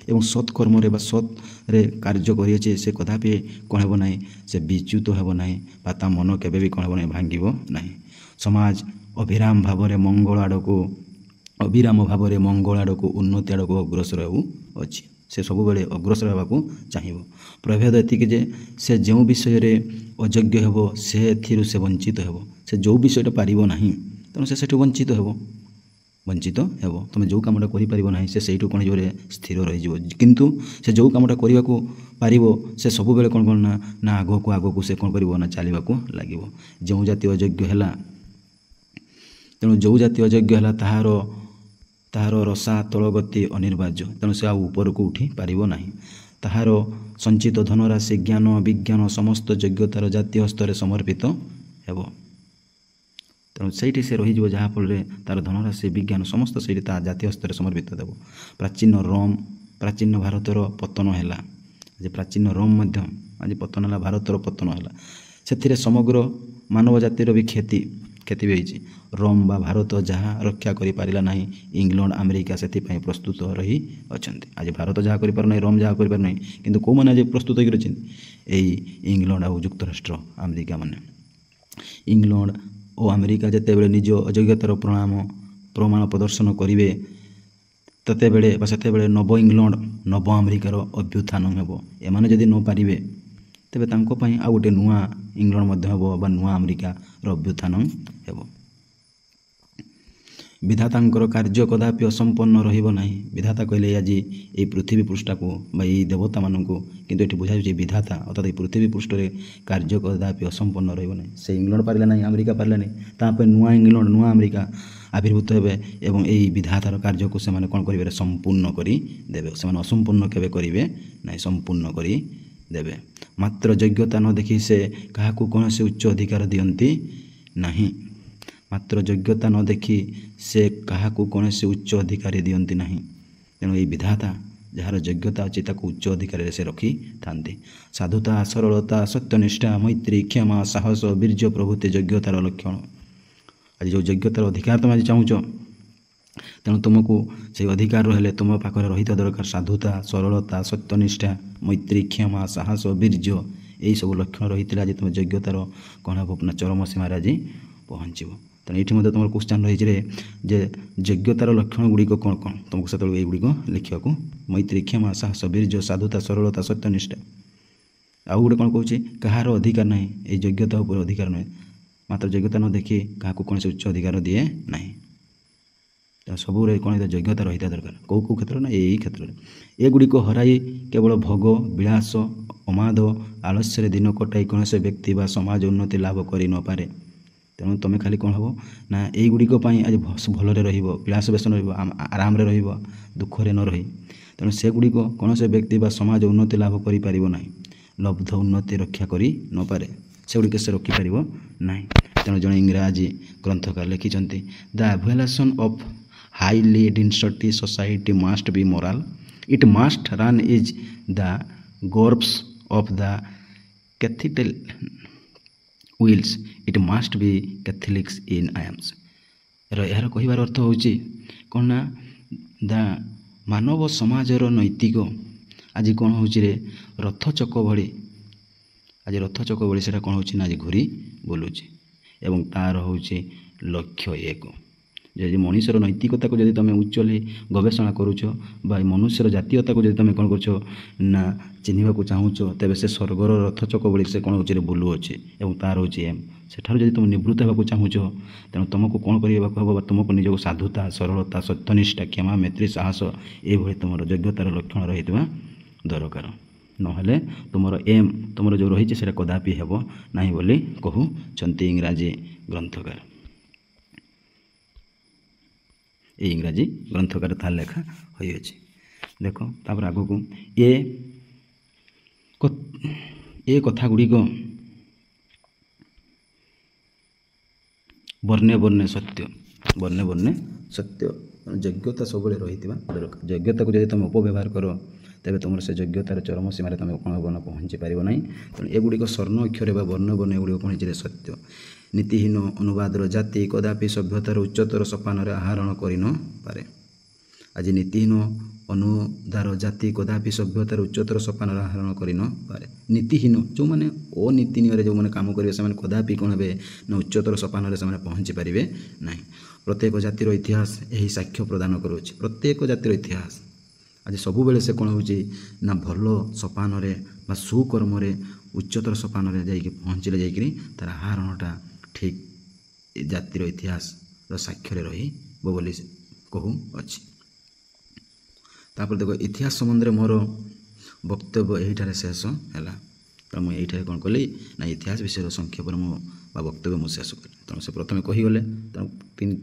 ଏବଂ ସତ୍ କର୍ମରେ ବା ସତ୍ରେ କାର୍ଯ୍ୟ କରିଅଛି ସେ କଦାପି କ'ଣ ହେବ ନାହିଁ, ସେ ବିଚ୍ୟୁତ ହେବ ନାହିଁ ବା ତା ମନ କେବେ ବି କ'ଣ ହେବ ନାହିଁ, ଭାଙ୍ଗିବ ନାହିଁ। ସମାଜ ଅବିରାମ ଭାବରେ ମଙ୍ଗଳ ଆଡ଼କୁ ଉନ୍ନତି ଆଡ଼କୁ ଅଗ୍ରସର ହେଉଅଛି। ସେ ସବୁବେଳେ ଅଗ୍ରସର ହେବାକୁ ଚାହିଁବ। ପ୍ରଭେଦ ଏତିକି ଯେ ସେ ଯେଉଁ ବିଷୟରେ ଅଯୋଗ୍ୟ ହେବ ସେଥିରୁ ସେ ବଞ୍ଚିତ ହେବ। ସେ ଯେଉଁ ବିଷୟଟା ପାରିବ ନାହିଁ ତେଣୁ ସେ ସେଠୁ ବଞ୍ଚିତ ହେବ। ତୁମେ ଯେଉଁ କାମଟା କରିପାରିବ ନାହିଁ ସେ ସେଇଠୁ କ'ଣ ହେଇଯିବ, ସ୍ଥିର ରହିଯିବ। କିନ୍ତୁ ସେ ଯେଉଁ କାମଟା କରିବାକୁ ପାରିବ ସେ ସବୁବେଳେ କ'ଣ ନା ଆଗକୁ ସେ କ'ଣ କରିବ ନା ଚାଲିବାକୁ ଲାଗିବ। ଯେଉଁ ଜାତି ଅଯୋଗ୍ୟ ହେଲା ତାହାର ରସାତଳ ଗତି ଅନିବାର୍ଯ୍ୟ। ତେଣୁ ସେ ଆଉ ଉପରକୁ ଉଠି ପାରିବ ନାହିଁ। ତାହାର ସଞ୍ଚିତ ଧନରାଶି ଜ୍ଞାନ ବିଜ୍ଞାନ ସମସ୍ତ ଯୋଗ୍ୟତାର ଜାତୀୟ ସ୍ତରରେ ସମର୍ପିତ ହେବ। ତେଣୁ ସେଇଠି ସେ ରହିଯିବ, ଯାହାଫଳରେ ତା'ର ଧନରାଶି ବିଜ୍ଞାନ ସମସ୍ତ ସେଇଠି ତା ଜାତୀୟ ସ୍ତରରେ ସମର୍ପିତ ଦେବ। ପ୍ରାଚୀନ ଭାରତର ପତନ ହେଲା, ଆଜି ପ୍ରାଚୀନ ରୋମ୍ ମଧ୍ୟ ଆଜି ପତନ ହେଲା, ଭାରତର ପତନ ହେଲା। ସେଥିରେ ସମଗ୍ର ମାନବ ଜାତିର ବି କ୍ଷତି ବି ହୋଇଛି। ରୋମ୍ ବା ଭାରତ ଯାହା ରକ୍ଷା କରିପାରିଲା ନାହିଁ, ଇଂଲଣ୍ଡ ଆମେରିକା ସେଥିପାଇଁ ପ୍ରସ୍ତୁତ ରହିଅଛନ୍ତି। ଆଜି ଭାରତ ଯାହା କରିପାରୁନାହିଁ, ରୋମ୍ ଯାହା କରିପାରୁନାହିଁ, କିନ୍ତୁ କେଉଁମାନେ ଆଜି ପ୍ରସ୍ତୁତ ହୋଇକି ରହିଛନ୍ତି? ଏଇ ଇଂଲଣ୍ଡ ଆଉ ଯୁକ୍ତରାଷ୍ଟ୍ର ଆମେରିକା ମାନେ। ଇଂଲଣ୍ଡ ଓ ଆମେରିକା ଯେତେବେଳେ ନିଜ ଅଯୋଗ୍ୟତାର ପ୍ରମାଣ ପ୍ରଦର୍ଶନ କରିବେ ସେତେବେଳେ ନବ ଇଂଲଣ୍ଡ ନବ ଆମେରିକାର ଅଭ୍ୟୁତ୍ଥାନ ହେବ। ଏମାନେ ଯଦି ନ ପାରିବେ ତେବେ ତାଙ୍କ ପାଇଁ ଆଉ ଗୋଟେ ନୂଆ ଇଂଲଣ୍ଡ ମଧ୍ୟ ହେବ ବା ନୂଆ ଆମେରିକାର ଅଭ୍ୟୁତ୍ଥାନ ହେବ। ବିଧାତାଙ୍କର କାର୍ଯ୍ୟ କଦାପି ଅସମ୍ପନ୍ନ ରହିବ ନାହିଁ। ବିଧାତା କହିଲେ ଆଜି ଏହି ପୃଥିବୀ ପୃଷ୍ଠକୁ ବା ଏହି ଦେବତାମାନଙ୍କୁ, କିନ୍ତୁ ଏଠି ବୁଝାଯାଉଛି ବିଧାତା ଅର୍ଥାତ୍ ଏହି ପୃଥିବୀ ପୃଷ୍ଠରେ କାର୍ଯ୍ୟ କଦାପି ଅସମ୍ପନ୍ନ ରହିବ ନାହିଁ। ସେ ଇଂଲଣ୍ଡ ପାରିଲା ନାହିଁ, ଆମେରିକା ପାରିଲା ନାହିଁ, ତାପରେ ନୂଆ ଇଂଲଣ୍ଡ ନୂଆ ଆମେରିକା ଆବିର୍ଭୂତ ହେବେ ଏବଂ ଏହି ବିଧାତାର କାର୍ଯ୍ୟକୁ ସେମାନେ କ'ଣ କରିବେ, ସମ୍ପୂର୍ଣ୍ଣ କରିଦେବେ। ସେମାନେ ଅସମ୍ପୂର୍ଣ୍ଣ କେବେ କରିବେ ନାହିଁ, ସମ୍ପୂର୍ଣ୍ଣ କରିଦେବେ। ମାତ୍ର ଯୋଗ୍ୟତା ନ ଦେଖି ସେ କାହାକୁ କୌଣସି ଉଚ୍ଚ ଅଧିକାର ଦିଅନ୍ତି ନାହିଁ। ତେଣୁ ଏହି ବିଧାତା ଯାହାର ଯୋଗ୍ୟତା ଅଛି ତାକୁ ଉଚ୍ଚ ଅଧିକାରରେ ସେ ରଖିଥାନ୍ତି। ସାଧୁତା ସରଳତା ସତ୍ୟନିଷ୍ଠା ମୈତ୍ରୀ କ୍ଷମା ସାହସ ବୀର୍ଯ୍ୟ ପ୍ରଭୃତି ଯୋଗ୍ୟତାର ଲକ୍ଷଣ। ଆଜି ଯେଉଁ ଯୋଗ୍ୟତାର ଅଧିକାର ତୁମେ ଆଜି ଚାହୁଁଛ ତେଣୁ ତୁମକୁ ସେହି ଅଧିକାର ହେଲେ ତୁମ ପାଖରେ ରହିଥିବା ଦରକାର ସାଧୁତା, ସରଳତା, ସତ୍ୟନିଷ୍ଠା, ମୈତ୍ରୀ, କ୍ଷମା, ସାହସ, ବୀର୍ଯ୍ୟ, ଏହିସବୁ ଲକ୍ଷଣ ରହିଥିଲେ ଆଜି ତୁମ ଯୋଗ୍ୟତାର କ'ଣ ହେବ ନା ଚରମ ସୀମାରେ ଆଜି ପହଞ୍ଚିବ। ତେଣୁ ଏଇଠି ମଧ୍ୟ ତୁମର କ୍ୱେଶ୍ଚନ୍ ରହିଛି ଯେ ଯୋଗ୍ୟତାର ଲକ୍ଷଣ ଗୁଡ଼ିକ କ'ଣ କ'ଣ, ତୁମକୁ ସେତେବେଳକୁ ଏଇଗୁଡ଼ିକ ଲେଖିବାକୁ ମୈତ୍ରୀ, କ୍ଷମା, ସାହସ, ବୀର୍ଯ୍ୟ, ସାଧୁତା, ସରଳତା, ସତ୍ୟନିଷ୍ଠା। ଆଉ ଗୋଟେ କ'ଣ କହୁଛି କାହାର ଅଧିକାର ନାହିଁ, ଏଇ ଯୋଗ୍ୟତା ଉପରେ ଅଧିକାର ନାହିଁ, ମାତ୍ର ଯୋଗ୍ୟତା ନ ଦେଖି କାହାକୁ କୌଣସି ଉଚ୍ଚ ଅଧିକାର ଦିଏ ନାହିଁ। ସବୁରେ କ'ଣ ଯୋଗ୍ୟତା ରହିଥିବା ଦରକାର। କେଉଁ କ୍ଷେତ୍ରରେ ନା ଏଇ କ୍ଷେତ୍ରରେ। ଏଗୁଡ଼ିକ ହରାଇ କେବଳ ଭୋଗ, ବିଳାସ, ଅମାଦ, ଆଳସ୍ୟରେ ଦିନ କଟାଇ କୌଣସି ବ୍ୟକ୍ତି ବା ସମାଜ ଉନ୍ନତି ଲାଭ କରି ନପାରେ। ତେଣୁ ତୁମେ ଖାଲି କ'ଣ ହେବ ନା ଏଇଗୁଡ଼ିକ ପାଇଁ ଆଜି ଭଲରେ ରହିବ, ବିଳାସ ବ୍ୟସନ ରହିବ, ଆରାମରେ ରହିବ, ଦୁଃଖରେ ନ ରହି। ତେଣୁ ସେଗୁଡ଼ିକ କୌଣସି ବ୍ୟକ୍ତି ବା ସମାଜ ଉନ୍ନତି ଲାଭ କରିପାରିବ ନାହିଁ, ଲବ୍ଧ ଉନ୍ନତି ରକ୍ଷା କରି ନପାରେ, ସେଗୁଡ଼ିକ ସେ ରଖିପାରିବ ନାହିଁ। ତେଣୁ ଜଣେ ଇଂରାଜୀ ଗ୍ରନ୍ଥକାର ଲେଖିଛନ୍ତି ଦ ଆଭଲ୍ୟୁସନ୍ of highly density society must be moral. It must run is the garbs of the cathedral wheels. It must be Catholics in IAMS. ଏହାର କହିବାର ଅର୍ଥ ହେଉଛି କ'ଣ ନା ମାନବ ସମାଜର ନୈତିକ ଆଜି କ'ଣ ହେଉଛି ରଥଚକ ଭଳି, ଆଜି ରଥଚକ ଭଳି ସେଇଟା କ'ଣ ହେଉଛି ନା ଆଜି ଘୁରି ବୁଲୁଛି ଏବଂ ତା'ର ହେଉଛି ଲକ୍ଷ୍ୟ ଏକ। ଯଦି ମଣିଷର ନୈତିକତାକୁ ଯଦି ତୁମେ ଉଚ୍ଚଲି ଗବେଷଣା କରୁଛ ବା ମନୁଷ୍ୟର ଜାତୀୟତାକୁ ଯଦି ତୁମେ କ'ଣ କରୁଛ ନା ଚିହ୍ନିବାକୁ ଚାହୁଁଛ, ତେବେ ସେ ସ୍ୱର୍ଗର ରଥଚକ ଭଳି ସେ କ'ଣ ହେଉଛି ବୁଲୁଅଛି ଏବଂ ତା'ର ହେଉଛି ଏମ୍। ସେଠାରୁ ଯଦି ତୁମେ ନିବୃତ୍ତ ହେବାକୁ ଚାହୁଁଛ, ତେଣୁ ତୁମକୁ କ'ଣ କରିବାକୁ ହେବ ବା ତୁମକୁ ନିଜକୁ ସାଧୁତା, ସରଳତା, ସତ୍ୟନିଷ୍ଠା, କ୍ଷମା, ମୈତ୍ରୀ, ସାହସ ଏଇଭଳି ତୁମର ଯୋଗ୍ୟତାର ଲକ୍ଷଣ ରହିଥିବା ଦରକାର। ନହେଲେ ତୁମର ଏମ୍ ତୁମର ଯେଉଁ ରହିଛି ସେଇଟା କଦାପି ହେବ ନାହିଁ ବୋଲି କହୁଛନ୍ତି ଇଂରାଜୀ ଗ୍ରନ୍ଥକାର। এই ইংরাজী গ্রন্থকারে তার লেখা হয়েছে। দেখো তারপরে আগুক এ কথাগুড়িক বর্ণে বর্ণে সত্য, বর্ণে বর্ণে সত্য। যোগ্যতা সবুলে রহিଥିବା দরকার। যোগ্যতাକୁ যদি তুমি অপব্যবহার কর, ତେବେ ତୁମର ସେ ଯୋଗ୍ୟତାର ଚରମ ସୀମାରେ ତୁମେ କ'ଣ ହେବ ନା ପହଞ୍ଚି ପାରିବ ନାହିଁ। ତେଣୁ ଏଗୁଡ଼ିକ ସ୍ୱର୍ଣ୍ଣ ଅକ୍ଷରେ ବା ବର୍ଣ୍ଣ ବର୍ଣ୍ଣ ଏଗୁଡ଼ିକ କ'ଣ ହେଇଛି ସତ୍ୟ। ନୀତିହୀନ ଅନୁବାଦର ଜାତି କଦାପି ସଭ୍ୟତାର ଉଚ୍ଚତର ସୋପାନରେ ଆହରଣ କରିନପାରେ। ଆଜି ନୀତିହୀନ ଅନୁଦାର ଜାତି କଦାପି ସଭ୍ୟତାର ଉଚ୍ଚତର ସୋପାନରେ ଆହରଣ କରିନପାରେ। ନୀତିହୀନ ଯେଉଁମାନେ ଅନୀତି ନିୟରେ ଯେଉଁମାନେ କାମ କରିବେ ସେମାନେ କଦାପି କ'ଣ ହେବେ ନା ଉଚ୍ଚତର ସୋପାନରେ ସେମାନେ ପହଞ୍ଚି ପାରିବେ ନାହିଁ। ପ୍ରତ୍ୟେକ ଜାତିର ଇତିହାସ ଏହି ସାକ୍ଷ୍ୟ ପ୍ରଦାନ କରୁଅଛି। ପ୍ରତ୍ୟେକ ଜାତିର ଇତିହାସ ଆଜି ସବୁବେଳେ ସେ କ'ଣ ହେଉଛି ନା ଭଲ ସୋପାନରେ ବା ସୁକର୍ମରେ ଉଚ୍ଚତର ସୋପାନରେ ଯାଇକି ପହଞ୍ଚିଲେ ଯାଇକରି ତା'ର ଆହରଣଟା ଠିକ୍ ଜାତିର ଇତିହାସର ସାକ୍ଷ୍ୟରେ ରହିବ ବୋଲି କହୁଅଛି। ତାପରେ ଦେଖ ଇତିହାସ ସମ୍ବନ୍ଧରେ ମୋର ବକ୍ତବ୍ୟ ଏହିଠାରେ ଶେଷ ହେଲା। ତେଣୁ ମୁଁ ଏଇଠାରେ କ'ଣ କଲି ନା ଇତିହାସ ବିଷୟରେ ସଂକ୍ଷେପରେ ମୁଁ ବା ବକ୍ତବ୍ୟ ମୁଁ ଶେଷ କଲି। ତେଣୁ ସେ ପ୍ରଥମେ କହିଗଲେ, ତେଣୁ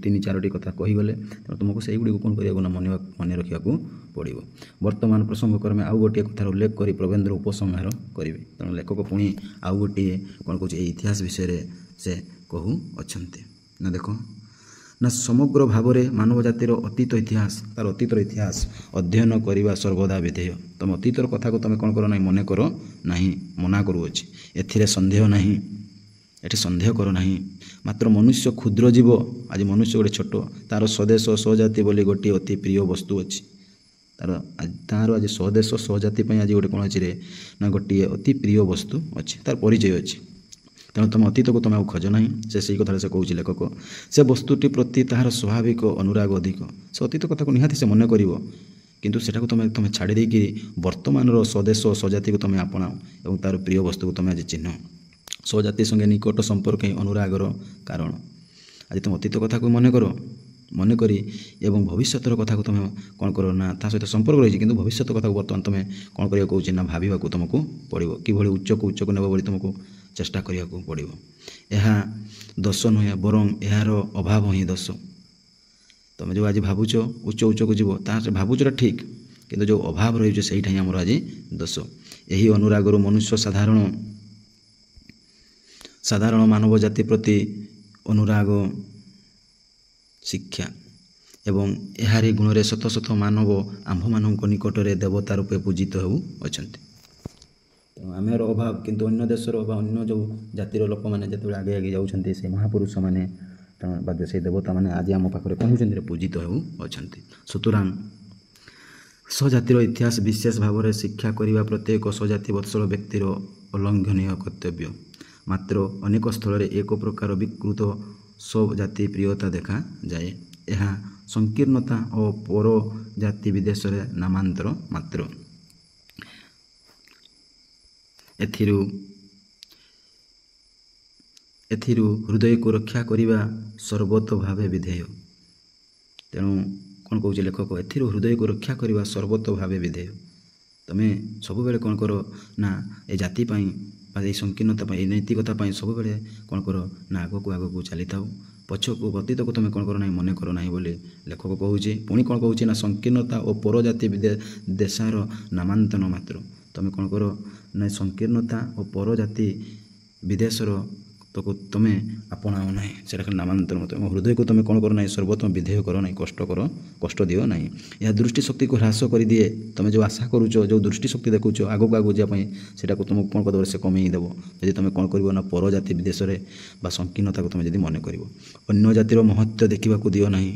ତିନି ଚାରୋଟି କଥା କହିଗଲେ। ତେଣୁ ତୁମକୁ ସେଇଗୁଡ଼ିକୁ କ'ଣ କରିବାକୁ ନା ମନେ ରଖିବାକୁ ପଡ଼ିବ। ବର୍ତ୍ତମାନ ପ୍ରସଙ୍ଗ କ୍ରମେ ଆଉ ଗୋଟିଏ କଥାର ଉଲ୍ଲେଖ କରି ପ୍ରବନ୍ଧର ଉପସଂହାର କରିବେ। ତେଣୁ ଲେଖକ ପୁଣି ଆଉ ଗୋଟିଏ କ'ଣ କହୁଛି ଏଇ ଇତିହାସ ବିଷୟରେ ସେ କହୁଅଛନ୍ତି। ନା ଦେଖ ନା ସମଗ୍ର ଭାବରେ ମାନବ ଜାତିର ଅତୀତ ଇତିହାସ, ତା'ର ଅତୀତର ଇତିହାସ ଅଧ୍ୟୟନ କରିବା ସର୍ବଦା ବିଧେୟ। ତୁମେ ଅତୀତର କଥାକୁ ତୁମେ କ'ଣ କର ନାହିଁ, ମନେ କର ନାହିଁ, ମନା କରୁଅଛି। ଏଥିରେ ସନ୍ଦେହ ନାହିଁ, ଏଠି ସନ୍ଦେହ କର ନାହିଁ। ମାତ୍ର ମନୁଷ୍ୟ କ୍ଷୁଦ୍ର ଜୀବ। ଆଜି ମନୁଷ୍ୟ ଗୋଟେ ଛୋଟ, ତା'ର ସ୍ୱଦେଶ ସ୍ୱଜାତି ବୋଲି ଗୋଟିଏ ଅତି ପ୍ରିୟ ବସ୍ତୁ ଅଛି। ତା'ର ଆଜି ସ୍ୱଦେଶ ସ୍ୱଜାତି ପାଇଁ ଆଜି ଗୋଟେ କ'ଣ ଅଛି ନା ଗୋଟିଏ ଅତି ପ୍ରିୟ ବସ୍ତୁ ଅଛି, ତା'ର ପରିଚୟ ଅଛି। ତେଣୁ ତୁମ ଅତୀତକୁ ତୁମେ ଆଉ ଖୋଜ ନାହିଁ। ସେଇ କଥାରେ ସେ କହୁଛି ଲେଖକ, ସେ ବସ୍ତୁଟି ପ୍ରତି ତାହାର ସ୍ୱାଭାବିକ ଅନୁରାଗ ଅଧିକ। ସେ ଅତୀତ କଥାକୁ ନିହାତି ସେ ମନେ କରିବ, କିନ୍ତୁ ସେଟାକୁ ତୁମେ ଛାଡ଼ି ଦେଇକି ବର୍ତ୍ତମାନର ସ୍ୱଦେଶ ସ୍ୱଜାତିକୁ ତୁମେ ଆପଣାଅ ଏବଂ ତା'ର ପ୍ରିୟ ବସ୍ତୁକୁ ତୁମେ ଆଜି ଚିହ୍ନ। ସ୍ୱଜାତି ସଙ୍ଗେ ନିକଟ ସମ୍ପର୍କ ହିଁ ଅନୁରାଗର କାରଣ। ଆଜି ତୁମେ ଅତୀତ କଥାକୁ ମନେ କରି ଏବଂ ଭବିଷ୍ୟତର କଥାକୁ ତୁମେ କ'ଣ କର ନା ତା ସହିତ ସମ୍ପର୍କ ରହିଛି, କିନ୍ତୁ ଭବିଷ୍ୟତ କଥାକୁ ବର୍ତ୍ତମାନ ତୁମେ କ'ଣ କରିବାକୁ କହୁଛି ନା ଭାବିବାକୁ ତୁମକୁ ପଡ଼ିବ। କିଭଳି ଉଚ୍ଚକୁ ନେବ ବୋଲି ତୁମକୁ ଚେଷ୍ଟା କରିବାକୁ ପଡ଼ିବ। ଏହା ଦୋଷ ନୁହେଁ, ବରଂ ଏହାର ଅଭାବ ହିଁ ଦୋଷ। ତୁମେ ଯେଉଁ ଆଜି ଭାବୁଛ ଉଚ୍ଚକୁ ଯିବ, ତାହା ଭାବୁଛଟା ଠିକ୍, କିନ୍ତୁ ଯେଉଁ ଅଭାବ ରହିଛି ସେଇଟା ହିଁ ଆମର ଆଜି ଦୋଷ। ଏହି ଅନୁରାଗରୁ ମନୁଷ୍ୟ ସାଧାରଣ ମାନବ ଜାତି ପ୍ରତି ଅନୁରାଗ ଶିକ୍ଷା ଏବଂ ଏହାରି ଗୁଣରେ ଶତ ଶତ ମାନବ ଆମ୍ଭମାନଙ୍କ ନିକଟରେ ଦେବତା ରୂପେ ପୂଜିତ ହେଉଅଛନ୍ତି। ତେଣୁ ଆମର ଅଭାବ, କିନ୍ତୁ ଅନ୍ୟ ଦେଶର ବା ଅନ୍ୟ ଯେଉଁ ଜାତିର ଲୋକମାନେ ଯେତେବେଳେ ଆଗେଇ ଯାଉଛନ୍ତି, ସେ ମହାପୁରୁଷମାନେ ତେଣୁ ବା ସେଇ ଦେବତାମାନେ ଆଜି ଆମ ପାଖରେ କ'ଣ ହେଉଛନ୍ତି ପୂଜିତ ହେଉଅଛନ୍ତି। ସୁତରାଂ ସ୍ୱଜାତିର ଇତିହାସ ବିଶେଷ ଭାବରେ ଶିକ୍ଷା କରିବା ପ୍ରତ୍ୟେକ ସ୍ୱଜାତି ବତ୍ସଳ ବ୍ୟକ୍ତିର ଅଲଙ୍ଘନୀୟ କର୍ତ୍ତବ୍ୟ। ମାତ୍ର ଅନେକ ସ୍ଥଳରେ ଏକ ପ୍ରକାର ବିକୃତ ସ୍ୱଜାତି ପ୍ରିୟତା ଦେଖାଯାଏ। ଏହା ସଂକୀର୍ଣ୍ଣତା ଓ ପରଜାତି ବିଦେଶରେ ନାମାନ୍ତର ମାତ୍ର। ଏଥିରୁ ହୃଦୟକୁ ରକ୍ଷା କରିବା ସର୍ବତ ଭାବେ ବିଧେୟ। ତେଣୁ କ'ଣ କହୁଛି ଲେଖକ, ଏଥିରୁ ହୃଦୟକୁ ରକ୍ଷା କରିବା ସର୍ବତ ଭାବେ ବିଧେୟ। ତୁମେ ସବୁବେଳେ କ'ଣ କର ନା ଏ ଜାତି ପାଇଁ ବା ଏଇ ସଂକୀର୍ଣ୍ଣତା ପାଇଁ, ଏଇ ନୈତିକତା ପାଇଁ ସବୁବେଳେ କ'ଣ କର ନା ଆଗକୁ ଚାଲିଥାଉ, ପଛକୁ ଅତୀତକୁ ତୁମେ କ'ଣ କର ନାହିଁ, ମନେ କର ନାହିଁ ବୋଲି ଲେଖକ କହୁଛି। ପୁଣି କ'ଣ କହୁଛି ନା ସଂକୀର୍ଣ୍ଣତା ଓ ପରଜାତି ଦେଶର ନାମାନ୍ତନ ମାତ୍ର। ତୁମେ କ'ଣ କର ନା ସଂକୀର୍ଣ୍ଣତା ଓ ପରଜାତି ବିଦେଶର ତୁମେ ଆପଣାଅ ନାହିଁ, ସେଇଟା ଖାଲି ନାମାନ୍ତର ମାତ୍ର। ଏବଂ ହୃଦୟକୁ ତୁମେ କ'ଣ କର ନାହିଁ, ସର୍ବୋତ୍ତମ ବିଧେୟ କର ନାହିଁ, କଷ୍ଟ ଦିଅ ନାହିଁ। ଏହା ଦୃଷ୍ଟିଶକ୍ତିକୁ ହ୍ରାସ କରିଦିଏ। ତୁମେ ଯେଉଁ ଆଶା କରୁଛ, ଯେଉଁ ଦୃଷ୍ଟିଶକ୍ତି ଦେଖୁଛ ଆଗକୁ ଯିବା ପାଇଁ, ସେଇଟାକୁ ତୁମକୁ କ'ଣ କରିଦେବ, ସେ କମେଇ ଦେବ ଯଦି ତୁମେ କ'ଣ କରିବ ନା ପରଜାତି ବିଦେଶରେ ବା ସଂକୀର୍ଣ୍ଣତାକୁ ତୁମେ ଯଦି ମନେ କରିବ। ଅନ୍ୟ ଜାତିର ମହତ୍ତ୍ୱ ଦେଖିବାକୁ ଦିଅ ନାହିଁ।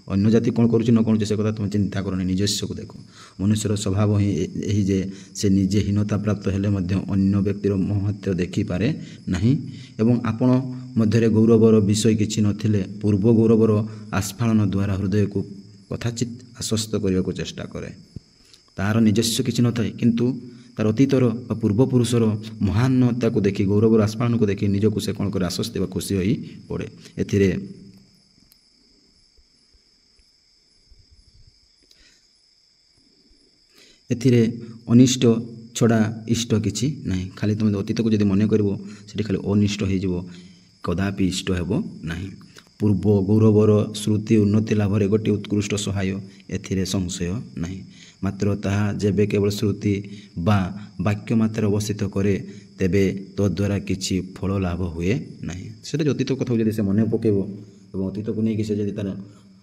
ଅନ୍ୟ ଜାତି କ'ଣ କରୁଛି ନ କରୁଛି ସେ କଥା ତୁମେ ଚିନ୍ତା କର ନାହିଁ, ନିଜସ୍ୱକୁ ଦେଖ। ମନୁଷ୍ୟର ସ୍ୱଭାବ ହିଁ ଏହି ଯେ ସେ ନିଜେ ହୀନତା ପ୍ରାପ୍ତ ହେଲେ ମଧ୍ୟ ଅନ୍ୟ ବ୍ୟକ୍ତିର ମହତ୍ତ୍ୱ ଦେଖିପାରେ ନାହିଁ ଏବଂ ଆପଣ ମଧ୍ୟରେ ଗୌରବର ବିଷୟ କିଛି ନଥିଲେ ପୂର୍ବ ଗୌରବର ଆସ୍ଫାଳନ ଦ୍ୱାରା ହୃଦୟକୁ କଥାଚିତ୍ ଆଶ୍ୱସ୍ତ କରିବାକୁ ଚେଷ୍ଟା କରେ। ତାହାର ନିଜସ୍ୱ କିଛି ନଥାଏ, କିନ୍ତୁ ତାର ଅତୀତର ବା ପୂର୍ବପୁରୁଷର ମହାନତାକୁ ଦେଖି, ଗୌରବର ଆସ୍ଫାଳନକୁ ଦେଖି ନିଜକୁ ସେ କ'ଣ କରେ, ଆଶ୍ୱସ୍ତି ବା ଖୁସି ହୋଇ ପଡ଼େ। ଏଥିରେ ଅନିଷ୍ଟ ଛଡ଼ା ଇଷ୍ଟ କିଛି ନାହିଁ। ଖାଲି ତୁମେ ଅତୀତକୁ ଯଦି ମନେ କରିବ, ସେଠି ଖାଲି ଅନିଷ୍ଟ ହୋଇଯିବ, କଦାପି ଇଷ୍ଟ ହେବ ନାହିଁ। ପୂର୍ବ ଗୌରବର ସ୍ମୃତି ଉନ୍ନତି ଲାଭରେ ଗୋଟିଏ ଉତ୍କୃଷ୍ଟ ସହାୟ, ଏଥିରେ ସଂଶୟ ନାହିଁ। ମାତ୍ର ତାହା ଯେବେ କେବଳ ସ୍ମୃତି ବା ବାକ୍ୟ ମାତ୍ରାରେ ଅବସ୍ଥିତ କରେ, ତେବେ ତଦ୍ୱାରା କିଛି ଫଳ ଲାଭ ହୁଏ ନାହିଁ। ସେଟା ଯଦି ଅତୀତ କଥାକୁ ଯଦି ସେ ମନେ ପକାଇବ ଏବଂ ଅତୀତକୁ ନେଇକି ସେ ଯଦି ତାର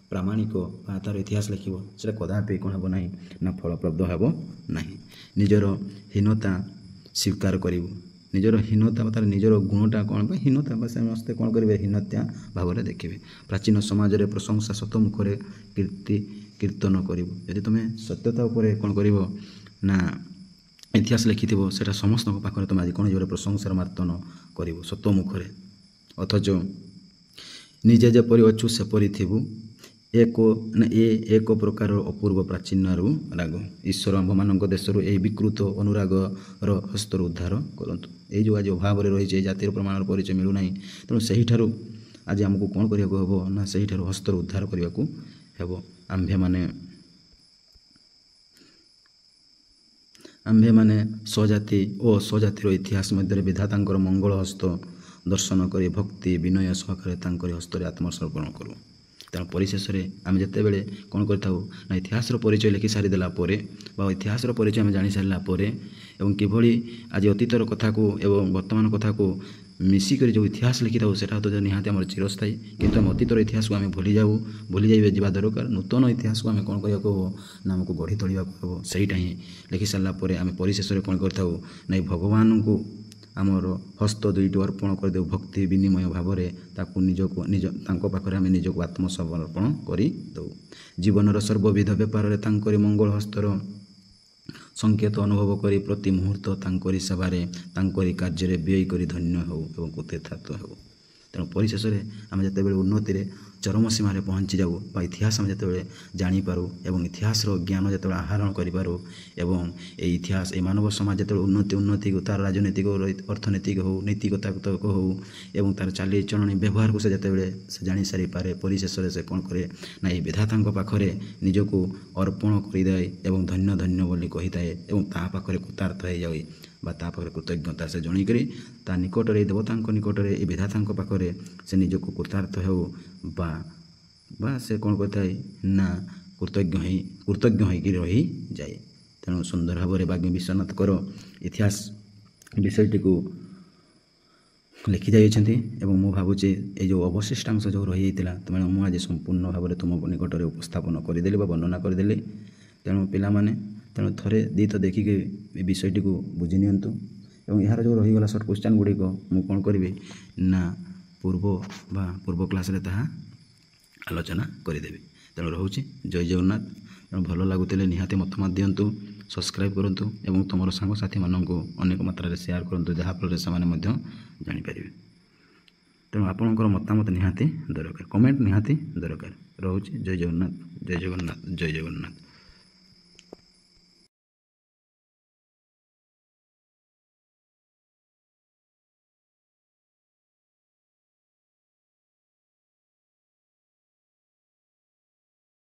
ପ୍ରାମାଣିକ ବା ତାର ଇତିହାସ ଲେଖିବ, ସେଟା କଦାପି କ'ଣ ହେବ ନାହିଁ ନା ଫଳପ୍ରଦ ହେବ ନାହିଁ। ନିଜର ହୀନତା ସ୍ୱୀକାର କରିବ, ନିଜର ହୀନତା ବା ତାର ନିଜର ଗୁଣଟା କ'ଣ ବା ହୀନତା ବା ସମସ୍ତେ କ'ଣ କରିବେ, ହୀନତା ଭାବରେ ଦେଖିବେ। ପ୍ରାଚୀନ ସମାଜରେ ପ୍ରଶଂସା ସତମୁଖରେ କୀର୍ତ୍ତନ କରିବ। ଯଦି ତୁମେ ସତ୍ୟତା ଉପରେ କ'ଣ କରିବ ନା ଇତିହାସ ଲେଖିଥିବ, ସେଇଟା ସମସ୍ତଙ୍କ ପାଖରେ ତୁମେ ଆଜି କ'ଣ ଯିବ, ପ୍ରଶଂସାର ମାର୍ତ୍ତନ କରିବ ସତମୁଖରେ। ଅଥଚ ନିଜେ ଯେପରି ଅଛୁ ସେପରି ଥିବୁ, ଏକ ପ୍ରକାର ଅପୂର୍ବ ପ୍ରାଚୀନରୁ ରାଗ। ଈଶ୍ୱର ଆମ୍ଭମାନଙ୍କ ଦେଶରୁ ଏହି ବିକୃତ ଅନୁରାଗର ହସ୍ତରୁ ଉଦ୍ଧାର କରନ୍ତୁ। ଏଇ ଯେଉଁ ଆଜି ଅଭାବରେ ରହିଛି, ଏହି ଜାତିର ପ୍ରମାଣର ପରିଚୟ ମିଳୁନାହିଁ, ତେଣୁ ସେହିଠାରୁ ଆଜି ଆମକୁ କ'ଣ କରିବାକୁ ହେବ ନା ସେହିଠାରୁ ହସ୍ତରୁ ଉଦ୍ଧାର କରିବାକୁ ହେବ। ଆମ୍ଭେମାନେ ସ୍ୱଜାତି ଓ ସ୍ୱଜାତିର ଇତିହାସ ମଧ୍ୟରେ ବିଧାତାଙ୍କର ମଙ୍ଗଳ ହସ୍ତ ଦର୍ଶନ କରି ଭକ୍ତି ବିନୟ ସହକାରେ ତାଙ୍କରି ହସ୍ତରେ ଆତ୍ମସମର୍ପଣ କରୁ। ତେଣୁ ପରିଶେଷରେ ଆମେ ଯେତେବେଳେ କ'ଣ କରିଥାଉ ନା ଇତିହାସର ପରିଚୟ ଲେଖି ସାରିଦେଲା ପରେ ବା ଇତିହାସର ପରିଚୟ ଆମେ ଜାଣିସାରିଲା ପରେ ଏବଂ କିଭଳି ଆଜି ଅତୀତର କଥାକୁ ଏବଂ ବର୍ତ୍ତମାନ କଥାକୁ ମିଶିକରି ଯେଉଁ ଇତିହାସ ଲେଖିଥାଉ, ସେଟା ତ ନିହାତି ଆମର ଚିରସ୍ଥାୟୀ, କିନ୍ତୁ ଆମେ ଅତୀତର ଇତିହାସକୁ ଆମେ ଯିବା ଦରକାର। ନୂତନ ଇତିହାସକୁ ଆମେ କ'ଣ କରିବାକୁ ହେବ ନା ଆମକୁ ଗଢ଼ି ତୋଳିବାକୁ ହେବ। ସେଇଟା ହିଁ ଲେଖି ସାରିଲା ପରେ ଆମେ ପରିଶେଷରେ କ'ଣ କରିଥାଉ ନା ଏହି ଭଗବାନଙ୍କୁ ଆମର ହସ୍ତ ଦୁଇଟି ଅର୍ପଣ କରିଦେଉ ଭକ୍ତି ବିନିମୟ ଭାବରେ। ତାଙ୍କ ପାଖରେ ଆମେ ନିଜକୁ ଆତ୍ମସମର୍ପଣ କରିଦେଉ। ଜୀବନର ସର୍ବବିଧ ବ୍ୟାପାରରେ ତାଙ୍କରି ମଙ୍ଗଳ ହସ୍ତର ସଂକେତ ଅନୁଭବ କରି ପ୍ରତି ମୁହୂର୍ତ୍ତ ତାଙ୍କରି ସେବାରେ ତାଙ୍କରି କାର୍ଯ୍ୟରେ ବ୍ୟୟ କରି ଧନ୍ୟ ହେଉ ଏବଂ କୃତାର୍ଥ ହେଉ। ତେଣୁ ପରିଶେଷରେ ଆମେ ଯେତେବେଳେ ଉନ୍ନତିରେ ଚରମ ସୀମାରେ ପହଞ୍ଚି ଯାଉ ବା ଇତିହାସ ଆମେ ଯେତେବେଳେ ଜାଣିପାରୁ ଏବଂ ଇତିହାସର ଜ୍ଞାନ ଯେତେବେଳେ ଆହରଣ କରିପାରୁ ଏବଂ ଏହି ଇତିହାସ ଏହି ମାନବ ସମାଜ ଯେତେବେଳେ ଉନ୍ନତିକୁ ତାର ରାଜନୈତିକ ଅର୍ଥନୈତିକ ହେଉ ନୈତିକତାତ୍ମକ ହେଉ ଏବଂ ତାର ଚାଲିଚଳଣି ବ୍ୟବହାରକୁ ସେ ଯେତେବେଳେ ସେ ଜାଣିସାରିପାରେ, ପରିଶେଷରେ ସେ କ'ଣ କରେ ନା ଏହି ବିଧାତାଙ୍କ ପାଖରେ ନିଜକୁ ଅର୍ପଣ କରିଥାଏ ଏବଂ ଧନ୍ୟ ଧନ୍ୟ ବୋଲି କହିଥାଏ ଏବଂ ତାହା ପାଖରେ କୃତାର୍ଥ ହୋଇଯାଏ ବା ତା ପାଖରେ କୃତଜ୍ଞତା ସେ ଜଣେଇକରି ତା ନିକଟରେ ତାଙ୍କ ନିକଟରେ ଏ ବିଧାତାଙ୍କ ପାଖରେ ସେ ନିଜକୁ କୃତାର୍ଥ ହେଉ ବା ସେ କ'ଣ କରିଥାଏ ନା କୃତଜ୍ଞ ହୋଇକି ରହିଯାଏ। ତେଣୁ ସୁନ୍ଦର ଭାବରେ ବାଗ୍ମୀ ବିଶ୍ୱନାଥଙ୍କର ଇତିହାସ ବିଷୟଟିକୁ ଲେଖି ଯାଇଛନ୍ତି ଏବଂ ମୁଁ ଭାବୁଛି ଏଇ ଯେଉଁ ଅବଶିଷ୍ଟାଂଶ ଯେଉଁ ରହିଯାଇଥିଲା ମୁଁ ଆଜି ସମ୍ପୂର୍ଣ୍ଣ ଭାବରେ ତୁମ ନିକଟରେ ଉପସ୍ଥାପନ କରିଦେଲି ବା ବର୍ଣ୍ଣନା କରିଦେଲି। ତେଣୁ ପିଲାମାନେ ଥରେ ଦୁଇଥର ଦେଖିକି ଏ ବିଷୟଟିକୁ ବୁଝି ନିଅନ୍ତୁ ଏବଂ ଏହାର ଯେଉଁ ରହିଗଲା ସର୍ଟ କ୍ୱେଶ୍ଚନ୍ ଗୁଡ଼ିକ ମୁଁ କ'ଣ କରିବି ନା ପୂର୍ବ କ୍ଲାସ୍ରେ ତାହା ଆଲୋଚନା କରିଦେବି। ତେଣୁ ରହୁଛି ଜୟ ଜଗନ୍ନାଥ। ତେଣୁ ଭଲ ଲାଗୁଥିଲେ ନିହାତି ମତାମତ ଦିଅନ୍ତୁ, ସବସ୍କ୍ରାଇବ୍ କରନ୍ତୁ ଏବଂ ତୁମର ସାଙ୍ଗସାଥିମାନଙ୍କୁ ଅନେକ ମାତ୍ରାରେ ସେୟାର କରନ୍ତୁ, ଯାହାଫଳରେ ସେମାନେ ମଧ୍ୟ ଜାଣିପାରିବେ। ତେଣୁ ଆପଣଙ୍କର ମତାମତ ନିହାତି ଦରକାର, କମେଣ୍ଟ ନିହାତି ଦରକାର। ରହୁଛି ଜୟ ଜଗନ୍ନାଥ, ଜୟ ଜଗନ୍ନାଥ, ଜୟ ଜଗନ୍ନାଥ।